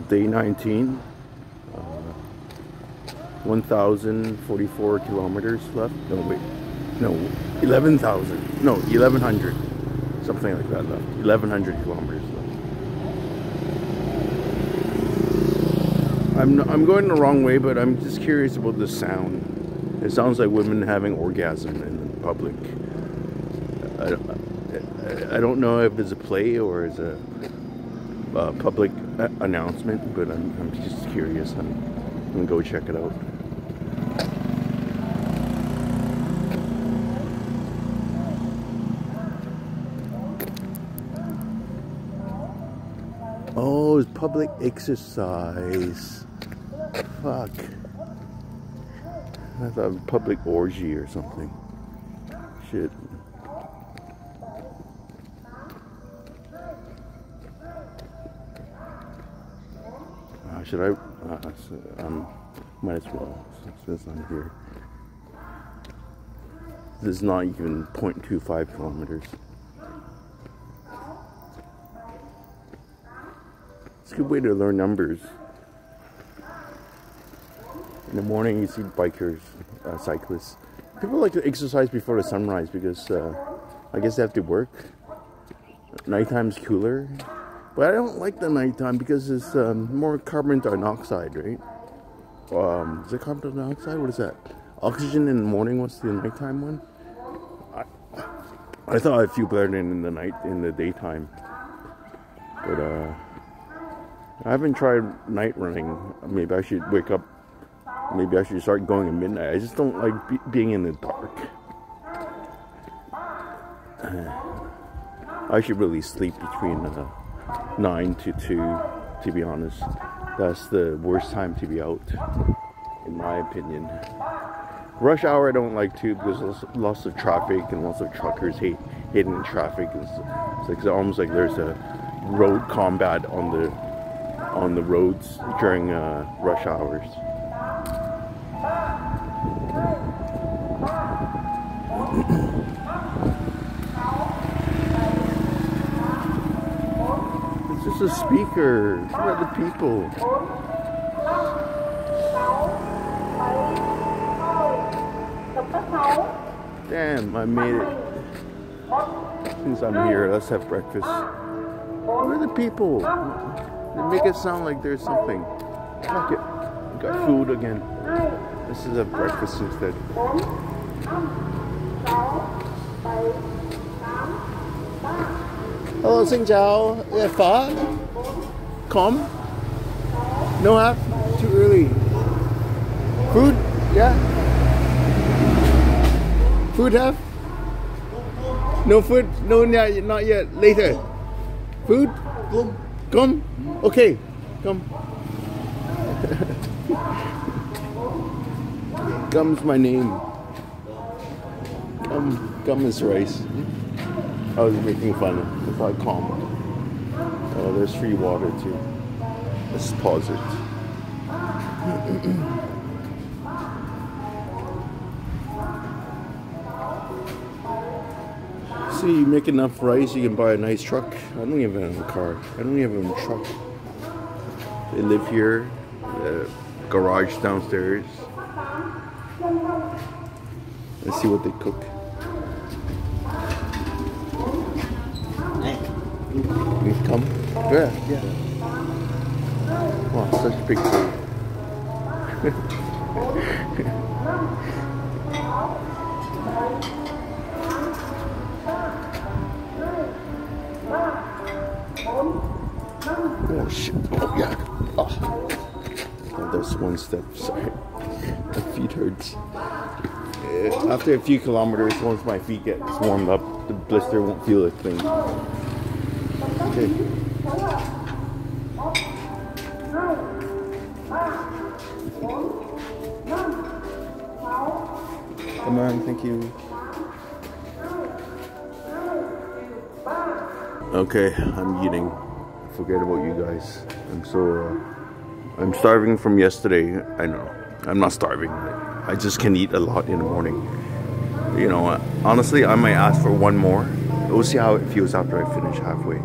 day 19. 1,044 kilometers left. No, wait. No, 11,000. No, 1,100. Something like that left. 1,100 kilometers left. I'm going the wrong way, but I'm just curious about the sound. It sounds like women having orgasm in public. I don't know if it's a play or it's a public announcement, but I'm just curious. I'm gonna go check it out. Oh, it's public exercise. Fuck. I thought it was public orgy or something. Shit. Should I? Might as well, since I'm here. This is not even 0.25 kilometers. It's a good way to learn numbers. In the morning you see bikers, cyclists. People like to exercise before the sunrise because I guess they have to work. Nighttime's cooler. But I don't like the nighttime because it's more carbon dioxide, right? Is it carbon dioxide? What is that? Oxygen in the morning. What's the nighttime one? I thought I'd feel better in the daytime. But I haven't tried night running. Maybe I should wake up. Maybe I should start going at midnight. I just don't like being in the dark. I should really sleep between 9 to 2, to be honest. That's the worst time to be out, in my opinion. Rush hour I don't like too because there's lots of traffic and lots of truckers hitting traffic. It's like almost like there's a road combat on the roads during rush hours. It's just a speaker. Look at the people. Damn, I made it. Since I'm here, let's have breakfast. Where are the people? They make it sound like there's something. Fuck it. We got food again. This is a breakfast instead. Hello, xin chào. Yeah, phở? Come? No have? Too early. Food? Yeah? Food have? No food? No, not yet. Later. Food? Come? Okay. Come. Gum's my name. Gum is rice. I was making fun. It's like calm. Oh, there's free water too. Let's pause it. See, you make enough rice, you can buy a nice truck. I don't even have a car. I don't even have a truck. They live here. Garage downstairs. Let's see what they cook. Come? Yeah. Wow, such a big food. Oh shit. Oh yeah. Oh, that's one step. Sorry. My feet hurts. After a few kilometers, once my feet get warmed up, the blister won't feel a thing. Okay. Come on, thank you. Okay, I'm eating. Forget about you guys. I'm starving from yesterday. I know. I'm not starving. I just can eat a lot in the morning. You know, honestly, I might ask for one more. We'll see how it feels after I finish halfway.